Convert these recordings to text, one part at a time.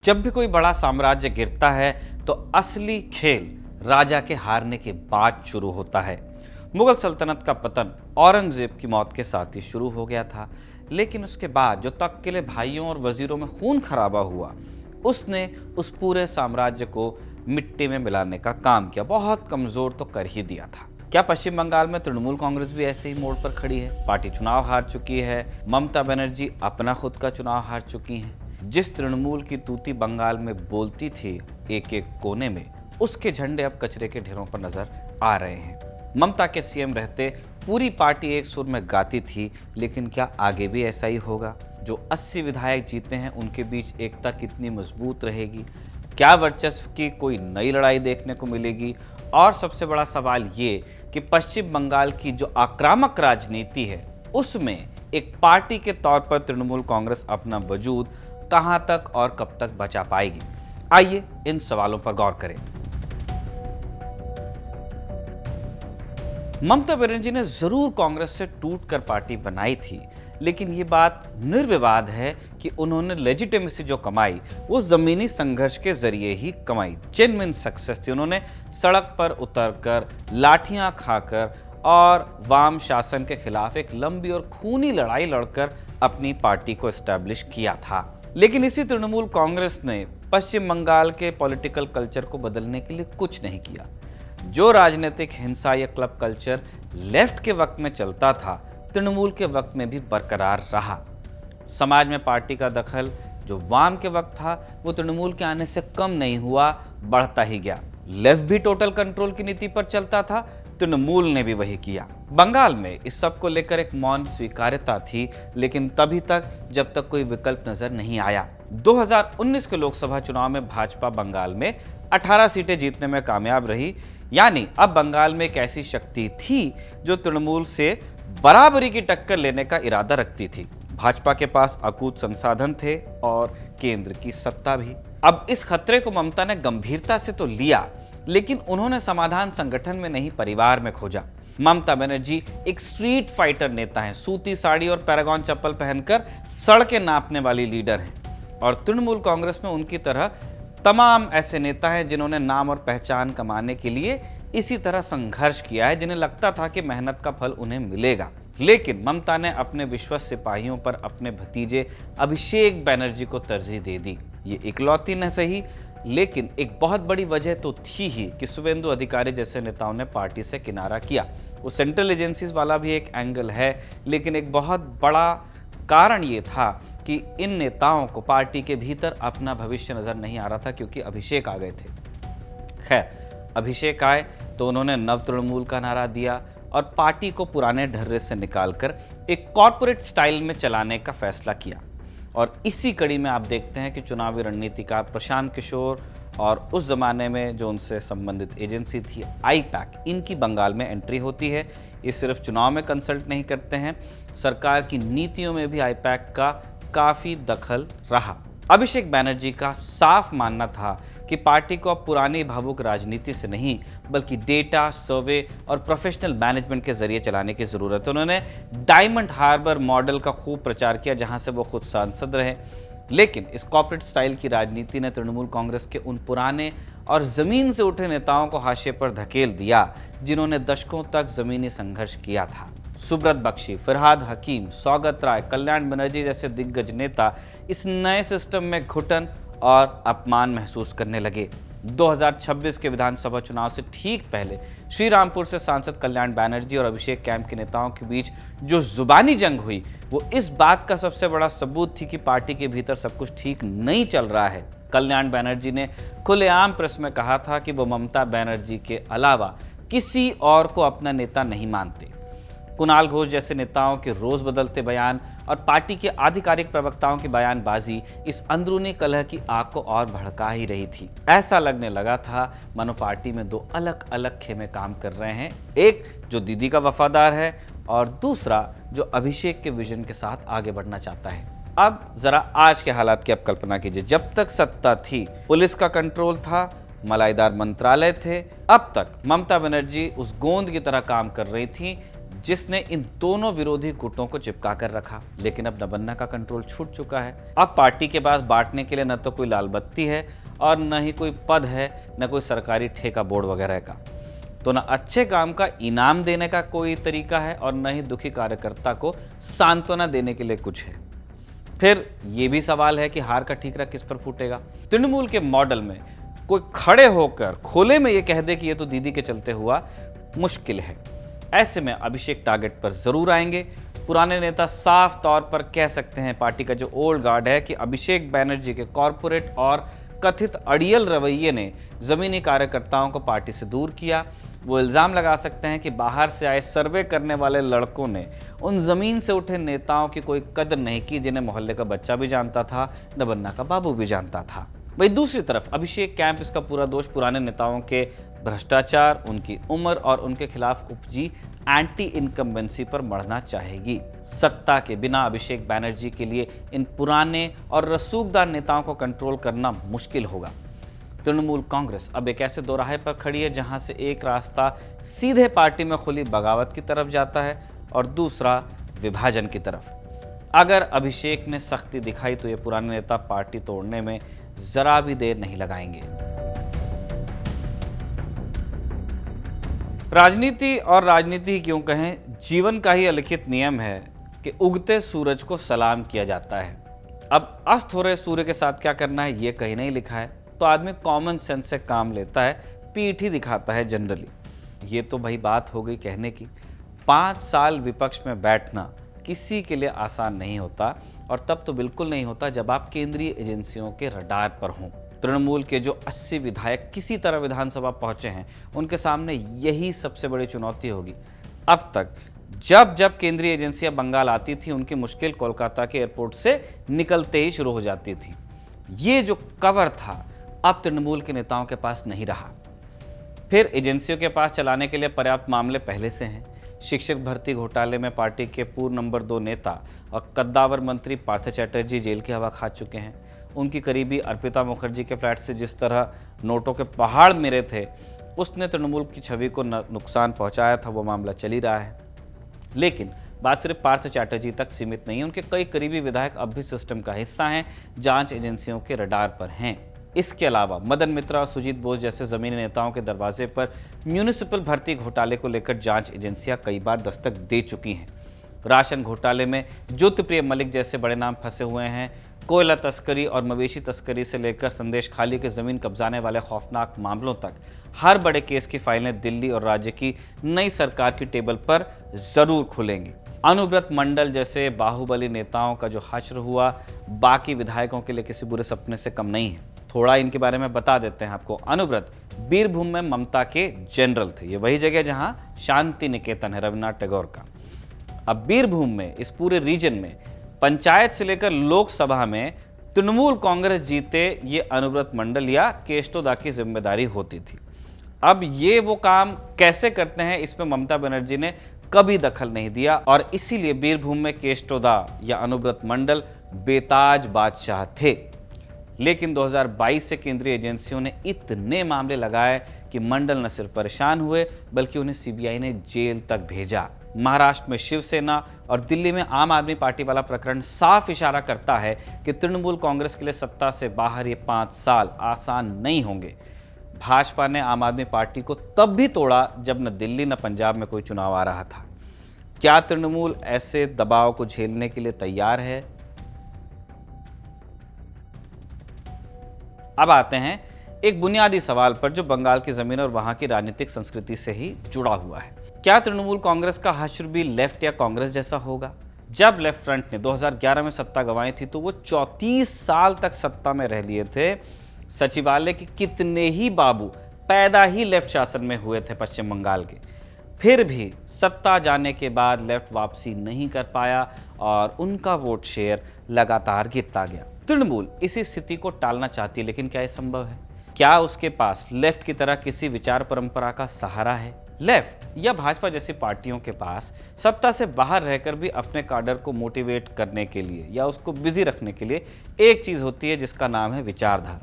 जब भी कोई बड़ा साम्राज्य गिरता है तो असली खेल राजा के हारने के बाद शुरू होता है। मुगल सल्तनत का पतन औरंगजेब की मौत के साथ ही शुरू हो गया था, लेकिन उसके बाद जो तख्त भाइयों और वजीरों में खून खराबा हुआ, उसने उस पूरे साम्राज्य को मिट्टी में मिलाने का काम किया। बहुत कमजोर तो कर ही दिया था। क्या पश्चिम बंगाल में तृणमूल कांग्रेस भी ऐसे ही मोड़ पर खड़ी है? पार्टी चुनाव हार चुकी है। ममता बनर्जी अपना खुद का चुनाव हार चुकी हैं। जिस तृणमूल की तूती बंगाल में बोलती थी एक एक कोने में, उसके झंडे अब कचरे के ढेरों पर नजर आ रहे हैं। ममता के सीएम रहते पूरी पार्टी एक सुर में गाती थी, लेकिन क्या आगे भी ऐसा ही होगा? जो 80 विधायक जीते हैं, उनके बीच एकता कितनी मजबूत रहेगी? क्या वर्चस्व की कोई नई लड़ाई देखने को मिलेगी? और सबसे बड़ा सवाल ये कि पश्चिम बंगाल की जो आक्रामक राजनीति है, उसमें एक पार्टी के तौर पर तृणमूल कांग्रेस अपना वजूद कहां तक और कब तक बचा पाएगी? आइए इन सवालों पर गौर करें। ममता बनर्जी ने जरूर कांग्रेस से टूटकर पार्टी बनाई थी, लेकिन ये बात निर्विवाद है कि उन्होंने लेजिटिमेसी जो कमाई वो जमीनी संघर्ष के जरिए ही कमाई। जेन्युइन सक्सेस थी। उन्होंने सड़क पर उतरकर, लाठियां खाकर और वाम शासन के खिलाफ एक लंबी और खूनी लड़ाई लड़कर अपनी पार्टी को एस्टैब्लिश किया था। लेकिन इसी तृणमूल कांग्रेस ने पश्चिम बंगाल के पॉलिटिकल कल्चर को बदलने के लिए कुछ नहीं किया। जो राजनीतिक हिंसा या क्लब कल्चर लेफ्ट के वक्त में चलता था, तृणमूल के वक्त में भी बरकरार रहा। समाज में पार्टी का दखल जो वाम के वक्त था, वो तृणमूल के आने से कम नहीं हुआ, बढ़ता ही गया। लेफ्ट भी टोटल कंट्रोल की नीति पर चलता था, तृणमूल ने भी वही किया। बंगाल में इस सब को लेकर एक मौन स्वीकार्यता थी, लेकिन तभी तक जब तक कोई विकल्प नजर नहीं आया। 2019 के लोकसभा चुनाव में भाजपा बंगाल में 18 सीटें जीतने में कामयाब रही। यानी अब बंगाल में एक ऐसी शक्ति थी जो तृणमूल से बराबरी की टक्कर लेने का इरादा रखती थी। भाजपा के पास अकूत संसाधन थे और केंद्र की सत्ता भी। अब इस खतरे को ममता ने गंभीरता से तो लिया, लेकिन उन्होंने समाधान संगठन में नहीं, परिवार में खोजा। ममता बनर्जी एक स्ट्रीट फाइटर नेता हैं। सूती साड़ी और पैरागॉन चप्पल पहनकर सड़कें नापने वाली लीडर हैं। और तृणमूल कांग्रेस में उनकी तरह तमाम ऐसे नेता हैं जिन्होंने नाम और पहचान कमाने के लिए इसी तरह संघर्ष किया है, जिन्हें लगता था कि मेहनत का फल उन्हें मिलेगा। लेकिन ममता ने अपने विश्वस्त सिपाहियों पर अपने भतीजे अभिषेक बनर्जी को तरजीह दे दी। ये इकलौती न सही, लेकिन एक बहुत बड़ी वजह तो थी ही कि शुवेंदु अधिकारी जैसे नेताओं ने पार्टी से किनारा किया। वो सेंट्रल एजेंसीज वाला भी एक एंगल है, लेकिन एक बहुत बड़ा कारण ये था कि इन नेताओं को पार्टी के भीतर अपना भविष्य नजर नहीं आ रहा था, क्योंकि अभिषेक आ गए थे। खैर, अभिषेक आए तो उन्होंने नव तृणमूल का नारा दिया और पार्टी को पुराने ढर्रे से निकालकर एक कॉर्पोरेट स्टाइल में चलाने का फैसला किया। और इसी कड़ी में आप देखते हैं कि चुनावी रणनीतिकार प्रशांत किशोर और उस जमाने में जो उनसे संबंधित एजेंसी थी आईपैक, इनकी बंगाल में एंट्री होती है। ये सिर्फ चुनाव में कंसल्ट नहीं करते हैं, सरकार की नीतियों में भी आईपैक का काफ़ी दखल रहा। अभिषेक बनर्जी का साफ मानना था कि पार्टी को अब पुरानी भावुक राजनीति से नहीं, बल्कि डेटा, सर्वे और प्रोफेशनल मैनेजमेंट के जरिए चलाने की जरूरत है। उन्होंने डायमंड हार्बर मॉडल का खूब प्रचार किया, जहां से वो खुद सांसद रहे। लेकिन इस कॉर्पोरेट स्टाइल की राजनीति ने तृणमूल कांग्रेस के उन पुराने और जमीन से उठे नेताओं को हाशिए पर धकेल दिया, जिन्होंने दशकों तक जमीनी संघर्ष किया था। सुब्रत बख्शी, फरहाद हकीम, सौगत राय, कल्याण बनर्जी जैसे दिग्गज नेता इस नए सिस्टम में घुटन और अपमान महसूस करने लगे। 2026 के विधानसभा चुनाव से ठीक पहले श्रीरामपुर से सांसद कल्याण बनर्जी और अभिषेक कैंप के नेताओं के बीच जो जुबानी जंग हुई, वो इस बात का सबसे बड़ा सबूत थी कि पार्टी के भीतर सब कुछ ठीक नहीं चल रहा है। कल्याण बनर्जी ने खुलेआम प्रेस में कहा था कि वो ममता बनर्जी के अलावा किसी और को अपना नेता नहीं मानते। कुणाल घोष जैसे नेताओं के रोज बदलते बयान और पार्टी के आधिकारिक प्रवक्ताओं की बयानबाजी इस अंदरूनी कलह की आग को और भड़का ही रही थी। ऐसा लगने लगा था मानो पार्टी में दो अलग अलग खेमे काम कर रहे हैं, एक जो दीदी का वफादार है और दूसरा जो अभिषेक के विजन के साथ आगे बढ़ना चाहता है। अब जरा आज के हालात की आप कल्पना कीजिए। जब तक सत्ता थी, पुलिस का कंट्रोल था, मलाईदार मंत्रालय थे, अब तक ममता बनर्जी उस गोंद की तरह काम कर रही थी जिसने इन दोनों विरोधी गुटों को चिपका कर रखा। लेकिन अब नबन्ना का कंट्रोल छूट चुका है। अब पार्टी के पास बांटने के लिए न तो कोई लाल बत्ती है और न ही कोई पद है, न कोई सरकारी ठेका बोर्ड वगैरह का। तो न अच्छे काम का इनाम देने का कोई तरीका है और न ही दुखी कार्यकर्ता को सांत्वना देने के लिए कुछ है। फिर ये भी सवाल है कि हार का ठीकरा किस पर फूटेगा। तृणमूल के मॉडल में कोई खड़े होकर खोले में ये कह दे कि ये तो दीदी के चलते हुआ, मुश्किल है। ऐसे में अभिषेक टारगेट पर जरूर आएंगे। पुराने नेता साफ तौर पर कह सकते हैं, पार्टी का जो ओल्ड गार्ड है, कि अभिषेक बैनर्जी के कॉरपोरेट और कथित अड़ियल रवैये ने जमीनी कार्यकर्ताओं को पार्टी से दूर किया। वो इल्ज़ाम लगा सकते हैं कि बाहर से आए सर्वे करने वाले लड़कों ने उन जमीन से उठे नेताओं की कोई कदर नहीं की, जिन्हें मोहल्ले का बच्चा भी जानता था, नबन्ना का बाबू भी जानता था। वही दूसरी तरफ अभिषेक कैंप इसका पूरा दोष पुराने नेताओं के भ्रष्टाचार, उनकी उम्र और उनके खिलाफ उपजी एंटी इनकम्बेंसी पर मढ़ना चाहेगी। सत्ता के बिना अभिषेक बैनर्जी के लिए इन पुराने और रसूखदार नेताओं को कंट्रोल करना मुश्किल होगा। तृणमूल कांग्रेस अब एक ऐसे दोराहे पर खड़ी है जहां से एक रास्ता सीधे पार्टी में खुली बगावत की तरफ जाता है और दूसरा विभाजन की तरफ। अगर अभिषेक ने सख्ती दिखाई तो ये पुराने नेता पार्टी तोड़ने में जरा भी देर नहीं लगाएंगे। राजनीति और राजनीति क्यों कहें, जीवन का ही अलिखित नियम है कि उगते सूरज को सलाम किया जाता है। अब अस्त हो रहे सूर्य के साथ क्या करना है ये कहीं नहीं लिखा है, तो आदमी कॉमन सेंस से काम लेता है, पीठ ही दिखाता है जनरली। ये तो भाई बात हो गई कहने की। 5 साल विपक्ष में बैठना किसी के लिए आसान नहीं होता, और तब तो बिल्कुल नहीं होता जब आप केंद्रीय एजेंसियों के रडार पर हों। तृणमूल के जो 80 विधायक किसी तरह विधानसभा पहुंचे हैं, उनके सामने यही सबसे बड़ी चुनौती होगी। अब तक जब जब केंद्रीय एजेंसियां बंगाल आती थी, उनकी मुश्किल कोलकाता के एयरपोर्ट से निकलते ही शुरू हो जाती थी। ये जो कवर था अब तृणमूल के नेताओं के पास नहीं रहा। फिर एजेंसियों के पास चलाने के लिए पर्याप्त मामले पहले से हैं। शिक्षक भर्ती घोटाले में पार्टी के पूर्व नंबर 2 नेता और कद्दावर मंत्री पार्थ चैटर्जी जेल की हवा खा चुके हैं। उनकी करीबी अर्पिता मुखर्जी के फ्लैट से जिस तरह नोटों के पहाड़ मिले थे, उसने तृणमूल की छवि को नुकसान पहुंचाया था, वो मामला चल ही रहा है। लेकिन बात सिर्फ पार्थ चैटर्जी तक सीमित नहीं है। उनके कई करीबी विधायक अब भी सिस्टम का हिस्सा हैं, जांच एजेंसियों के रडार पर हैं। इसके अलावा मदन मित्रा और सुजीत बोस जैसे जमीनी नेताओं के दरवाजे पर म्यूनिसिपल भर्ती घोटाले को लेकर जांच एजेंसियां कई बार दस्तक दे चुकी हैं। राशन घोटाले में ज्योतिप्रिय मलिक जैसे बड़े नाम फंसे हुए हैं। कोयला तस्करी और मवेशी तस्करी से लेकर संदेश खाली के जमीन कब्जाने वाले खौफनाक मामलों तक हर बड़े केस की फाइलें दिल्ली और राज्य की नई सरकार की टेबल पर जरूर खुलेंगी। अनुव्रत मंडल जैसे बाहुबली नेताओं का जो हश्र हुआ, बाकी विधायकों के लिए किसी बुरे सपने से कम नहीं है। थोड़ा इनके बारे में बता देते हैं आपको। अनुव्रत बीरभूम में ममता के जनरल थे। ये वही जगह जहां शांति निकेतन है रविन्द्रनाथ टैगोर का। अब बीरभूम में, इस पूरे रीजन में पंचायत से लेकर लोकसभा में तृणमूल कांग्रेस जीते ये अनुव्रत मंडल या केष्टोदा की जिम्मेदारी होती थी। अब ये वो काम कैसे करते हैं, इसमें ममता बनर्जी ने कभी दखल नहीं दिया, और इसीलिए बीरभूम में केष्टोदा या अनुव्रत मंडल बेताज बादशाह थे। लेकिन 2022 से केंद्रीय एजेंसियों ने इतने मामले लगाए कि मंडल न सिर्फ परेशान हुए बल्कि उन्हें सीबीआई ने जेल तक भेजा। महाराष्ट्र में शिवसेना और दिल्ली में आम आदमी पार्टी वाला प्रकरण साफ इशारा करता है कि तृणमूल कांग्रेस के लिए सत्ता से बाहर ये 5 साल आसान नहीं होंगे। भाजपा ने आम आदमी पार्टी को तब भी तोड़ा जब न दिल्ली न पंजाब में कोई चुनाव आ रहा था। क्या तृणमूल ऐसे दबाव को झेलने के लिए तैयार है? अब आते हैं एक बुनियादी सवाल पर जो बंगाल की जमीन और वहां की राजनीतिक संस्कृति से ही जुड़ा हुआ है। क्या तृणमूल कांग्रेस का हश्र भी लेफ्ट या कांग्रेस जैसा होगा? जब लेफ्ट फ्रंट ने 2011 में सत्ता गंवाई थी तो वो 34 साल तक सत्ता में रह लिए थे। सचिवालय के कितने ही बाबू पैदा ही लेफ्ट शासन में हुए थे पश्चिम बंगाल के। फिर भी सत्ता जाने के बाद लेफ्ट वापसी नहीं कर पाया और उनका वोट शेयर लगातार गिरता गया। तृणमूल इसी स्थिति को टालना चाहती है, लेकिन क्या यह संभव है? क्या उसके पास लेफ्ट की तरह किसी विचार परंपरा का सहारा है? लेफ्ट या भाजपा जैसी पार्टियों के पास सत्ता से बाहर रहकर भी अपने काडर को मोटिवेट करने के लिए या उसको बिजी रखने के लिए एक चीज होती है जिसका नाम है विचारधारा।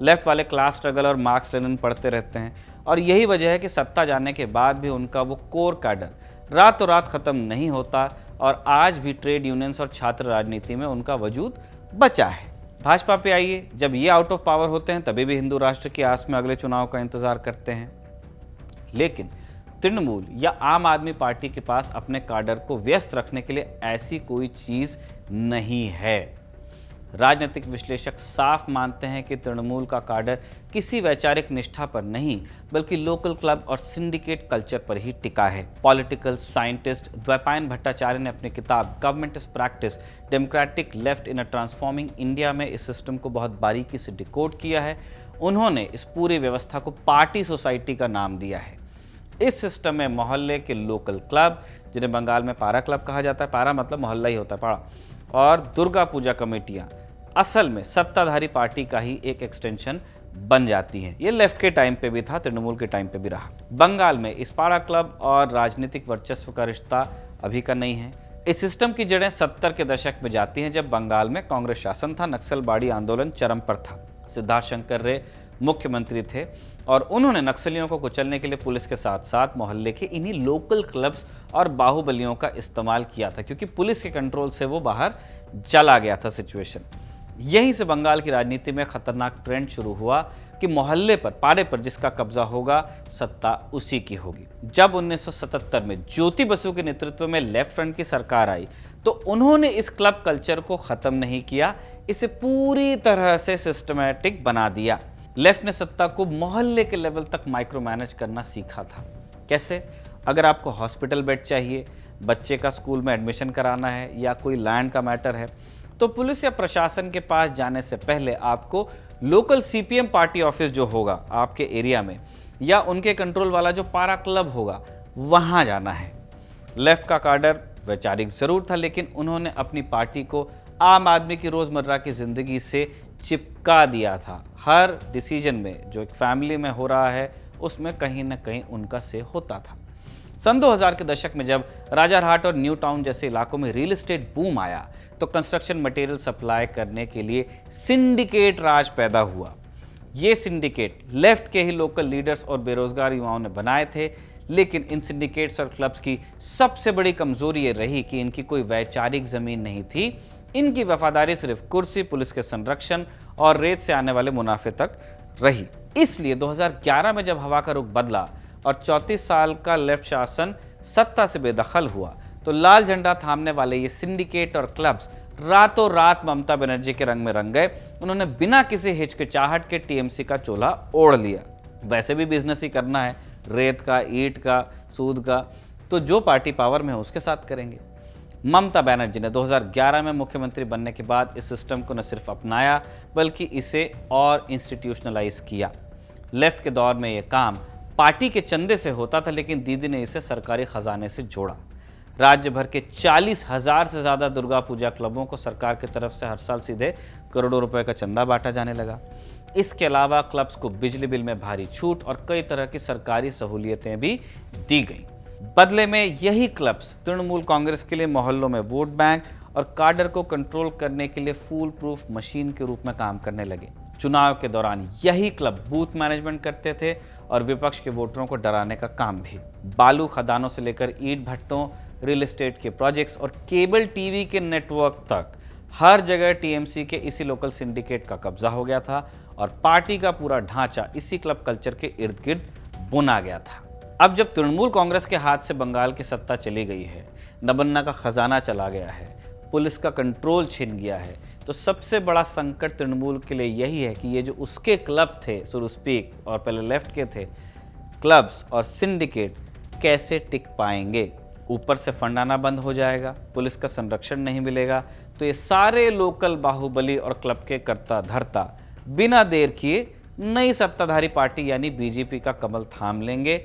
लेफ्ट वाले क्लास स्ट्रगल और मार्क्स लेनिन पढ़ते रहते हैं, और यही वजह है कि सत्ता जाने के बाद भी उनका वो कोर काडर रातों रात खत्म नहीं होता और आज भी ट्रेड यूनियंस और छात्र राजनीति में उनका वजूद बचा है। भाजपा पे आइए, जब ये आउट ऑफ पावर होते हैं तभी भी हिंदू राष्ट्र की आस में अगले चुनाव का इंतजार करते हैं। लेकिन तृणमूल या आम आदमी पार्टी के पास अपने काडर को व्यस्त रखने के लिए ऐसी कोई चीज नहीं है। राजनीतिक विश्लेषक साफ मानते हैं कि तृणमूल का काडर किसी वैचारिक निष्ठा पर नहीं बल्कि लोकल क्लब और सिंडिकेट कल्चर पर ही टिका है। पॉलिटिकल साइंटिस्ट द्वैपायन भट्टाचार्य ने अपनी किताब government is practice democratic left in a transforming India में इस सिस्टम को बहुत बारीकी से डिकोड किया है। उन्होंने इस पूरी व्यवस्था को पार्टी सोसाइटी का नाम दिया है। इस सिस्टम में मोहल्ले के लोकल क्लब, जिन्हें बंगाल में पारा क्लब कहा जाता है, पारा मतलब मोहल्ला ही होता है, पारा, और दुर्गा पूजा कमेटियां असल में सत्ताधारी पार्टी का ही एक एक्सटेंशन बन जाती हैं। ये लेफ्ट के टाइम पे भी था, तृणमूल के टाइम पे भी रहा। बंगाल में इस पाड़ा क्लब और राजनीतिक वर्चस्व का रिश्ता अभी का नहीं है। इस सिस्टम की जड़ें 70 के दशक में जाती हैं, जब बंगाल में कांग्रेस शासन था, नक्सलवाड़ी आंदोलन चरम पर था। सिद्धार्थ शंकर रे मुख्यमंत्री थे और उन्होंने नक्सलियों को कुचलने के लिए पुलिस के साथ साथ मोहल्ले के इन्हीं लोकल क्लब्स और बाहुबलियों का इस्तेमाल किया था, क्योंकि पुलिस के कंट्रोल से वो बाहर चला गया था सिचुएशन। यहीं से बंगाल की राजनीति में खतरनाक ट्रेंड शुरू हुआ कि मोहल्ले पर, पाड़े पर जिसका कब्जा होगा, सत्ता उसी की होगी। जब 1977 में ज्योति बसु के नेतृत्व में लेफ्ट फ्रंट की सरकार आई तो उन्होंने इस क्लब कल्चर को खत्म नहीं किया, इसे पूरी तरह से सिस्टमैटिक बना दिया। लेफ्ट ने सत्ता को मोहल्ले के लेवल तक माइक्रो मैनेज करना सीखा था। कैसे? अगर आपको हॉस्पिटल बेड चाहिए, बच्चे का स्कूल में एडमिशन कराना है या कोई लैंड का मैटर है, तो पुलिस या प्रशासन के पास जाने से पहले आपको लोकल सीपीएम पार्टी ऑफिस जो होगा आपके एरिया में, या उनके कंट्रोल वाला जो पारा क्लब होगा, वहां जाना है। लेफ्ट का काडर वैचारिक जरूर था, लेकिन उन्होंने अपनी पार्टी को आम आदमी की रोजमर्रा की जिंदगी से चिपका दिया था। हर डिसीजन में जो एक फैमिली में हो रहा है उसमें कहीं ना कहीं उनका से होता था। सन 2000 के दशक में जब राजारहाट और न्यू टाउन जैसे इलाकों में रियल एस्टेट बूम आया तो कंस्ट्रक्शन मटेरियल सप्लाई करने के लिए सिंडिकेट राज पैदा हुआ। ये सिंडिकेट लेफ्ट के ही लोकल लीडर्स और बेरोजगार युवाओं ने बनाए थे, लेकिन इन सिंडिकेट्स और क्लब्स की सबसे बड़ी कमजोरी ये रही कि इनकी कोई वैचारिक जमीन नहीं थी। इनकी वफादारी सिर्फ कुर्सी, पुलिस के संरक्षण और रेत से आने वाले मुनाफे तक रही। इसलिए 2011 में जब हवा का रुख बदला और 34 साल का लेफ्ट शासन सत्ता से बेदखल हुआ तो लाल झंडा थामने वाले ये सिंडिकेट और क्लब्स रातों रात ममता बनर्जी के रंग में रंग गए। उन्होंने बिना किसी हिचकिचाहट के टीएमसी का चोला ओढ़ लिया। वैसे भी बिजनेस ही करना है, रेत का, ईंट का, सूद का, तो जो पार्टी पावर में है उसके साथ करेंगे। ममता बनर्जी ने 2011 में मुख्यमंत्री बनने के बाद इस सिस्टम को न सिर्फ अपनाया बल्कि इसे और इंस्टीट्यूशनलाइज किया। लेफ्ट के दौर में यह काम पार्टी के चंदे से होता था, लेकिन दीदी ने इसे सरकारी खजाने से जोड़ा। राज्य भर के 40,000 से ज़्यादा दुर्गा पूजा क्लबों को सरकार की तरफ से हर साल सीधे करोड़ों रुपए का चंदा बांटा जाने लगा। इसके अलावा क्लब्स को बिजली बिल में भारी छूट और कई तरह की सरकारी सहूलियतें भी दी गई। बदले में यही क्लब्स तृणमूल कांग्रेस के लिए मोहल्लों में वोट बैंक और काडर को कंट्रोल करने के लिए फूल प्रूफ मशीन के रूप में काम करने लगे। चुनाव के दौरान यही क्लब बूथ मैनेजमेंट करते थे और विपक्ष के वोटरों को डराने का काम भी। बालू खदानों से लेकर ईंट भट्टों, रियल एस्टेट के प्रोजेक्ट्स और केबल टीवी के नेटवर्क तक हर जगह टीएमसी के इसी लोकल सिंडिकेट का कब्जा हो गया था और पार्टी का पूरा ढांचा इसी क्लब कल्चर के इर्द गिर्द बुना गया था। अब जब तृणमूल कांग्रेस के हाथ से बंगाल की सत्ता चली गई है, नबन्ना का खजाना चला गया है, पुलिस का कंट्रोल छिन गया है, तो सबसे बड़ा संकट तृणमूल के लिए यही है कि ये जो उसके क्लब थे, सो टू स्पीक, और पहले लेफ्ट के थे, क्लब्स और सिंडिकेट कैसे टिक पाएंगे। ऊपर से फंड आना बंद हो जाएगा, पुलिस का संरक्षण नहीं मिलेगा, तो ये सारे लोकल बाहुबली और क्लब के करता धरता बिना देर किए नई सत्ताधारी पार्टी यानी बीजेपी का कमल थाम लेंगे।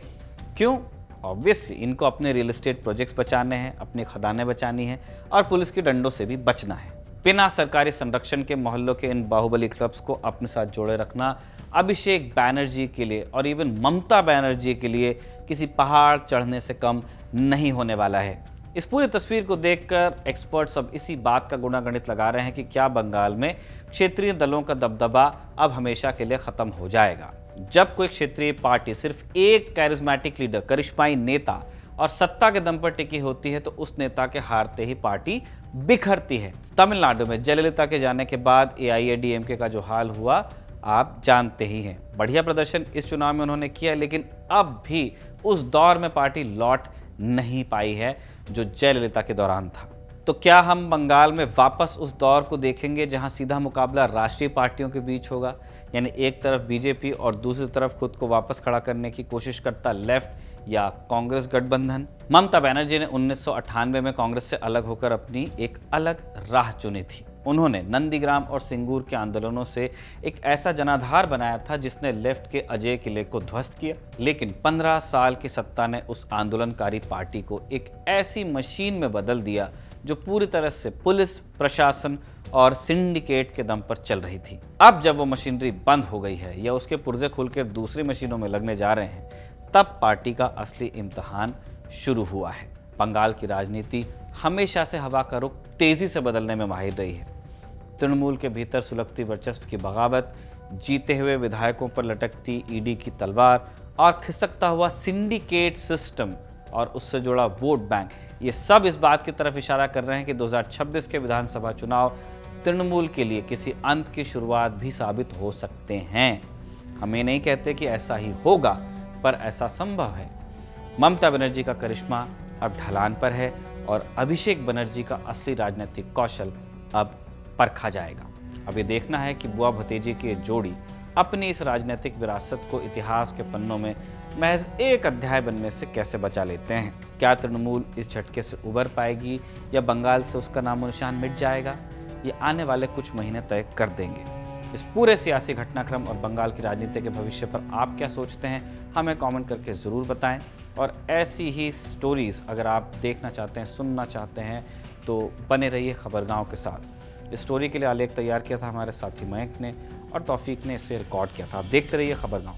क्यों? ऑब्वियसली इनको अपने रियल एस्टेट प्रोजेक्ट्स बचाने हैं, अपनी खदानें बचानी हैं और पुलिस के डंडों से भी बचना है। बिना सरकारी संरक्षण के मोहल्लों के इन बाहुबली क्लब्स को अपने साथ जोड़े रखना अभिषेक बैनर्जी के लिए और इवन ममता बनर्जी के लिए किसी पहाड़ चढ़ने से कम नहीं होने वाला है। इस पूरी तस्वीर को देखकर एक्सपर्ट्स अब इसी बात का गुणागणित लगा रहे हैं कि क्या बंगाल में क्षेत्रीय दलों का दबदबा अब हमेशा के लिए खत्म हो जाएगा। जब कोई क्षेत्रीय पार्टी सिर्फ एक कैरिज्मेटिक लीडर, करिश्माई नेता और सत्ता के दम पर टिकी होती है तो उस नेता के हारते ही पार्टी बिखरती है। तमिलनाडु में जयललिता के जाने के बाद एआईएडीएमके का जो हाल हुआ आप जानते ही हैं। बढ़िया प्रदर्शन इस चुनाव में उन्होंने किया, लेकिन अब भी उस दौर में पार्टी लौट नहीं पाई है जो जयललिता के दौरान था। तो क्या हम बंगाल में वापस उस दौर को देखेंगे जहां सीधा मुकाबला राष्ट्रीय पार्टियों के बीच होगा, यानी एक तरफ बीजेपी और दूसरी तरफ खुद को वापस खड़ा करने की कोशिश करता लेफ्ट या कांग्रेस गठबंधन? ममता बनर्जी ने 1998 में कांग्रेस से अलग होकर अपनी एक अलग राह चुनी थी। उन्होंने नंदीग्राम और सिंगूर के आंदोलनों से एक ऐसा जनाधार बनाया था जिसने लेफ्ट के अजय किले को ध्वस्त किया, लेकिन 15 साल की सत्ता ने उस आंदोलनकारी पार्टी को एक ऐसी मशीन में बदल दिया जो पूरी तरह से पुलिस, प्रशासन और सिंडिकेट के दम पर चल रही थी। अब जब वो मशीनरी बंद हो गई है या उसके पुर्जे खुलकर दूसरी मशीनों में लगने जा रहे हैं, तब पार्टी का असली इम्तिहान शुरू हुआ है। बंगाल की राजनीति हमेशा से हवा का रुख तेजी से बदलने में माहिर रही है। तृणमूल के भीतर सुलगती वर्चस्व की बगावत, जीते हुए विधायकों पर लटकती ईडी की तलवार और खिसकता हुआ सिंडिकेट सिस्टम और उससे जुड़ा वोट बैंक, ये सब इस बात की तरफ इशारा कर रहे हैं कि 2026 के विधानसभा चुनाव तृणमूल के लिए किसी अंत की शुरुआत भी साबित हो सकते हैं। हम ये नहीं कहते कि ऐसा ही होगा, पर ऐसा संभव है। ममता बनर्जी का करिश्मा अब ढलान पर है और अभिषेक बनर्जी का असली राजनीतिक कौशल अब परखा जाएगा। अब ये देखना है कि बुआ भतीजी की जोड़ी अपनी इस राजनीतिक विरासत को इतिहास के पन्नों में महज एक अध्याय बनने से कैसे बचा लेते हैं। क्या तृणमूल इस झटके से उबर पाएगी या बंगाल से उसका नामो निशान मिट जाएगा? ये आने वाले कुछ महीने तय कर देंगे। इस पूरे सियासी घटनाक्रम और बंगाल की राजनीति के भविष्य पर आप क्या सोचते हैं, हमें कमेंट करके ज़रूर बताएं। और ऐसी ही स्टोरीज़ अगर आप देखना चाहते हैं, सुनना चाहते हैं, तो बने रहिए खबरगांव के साथ। इस स्टोरी के लिए आलेख तैयार किया था हमारे साथी मयंक ने और तौफीक ने इसे रिकॉर्ड किया था। आप देखते रहिए खबरगांव।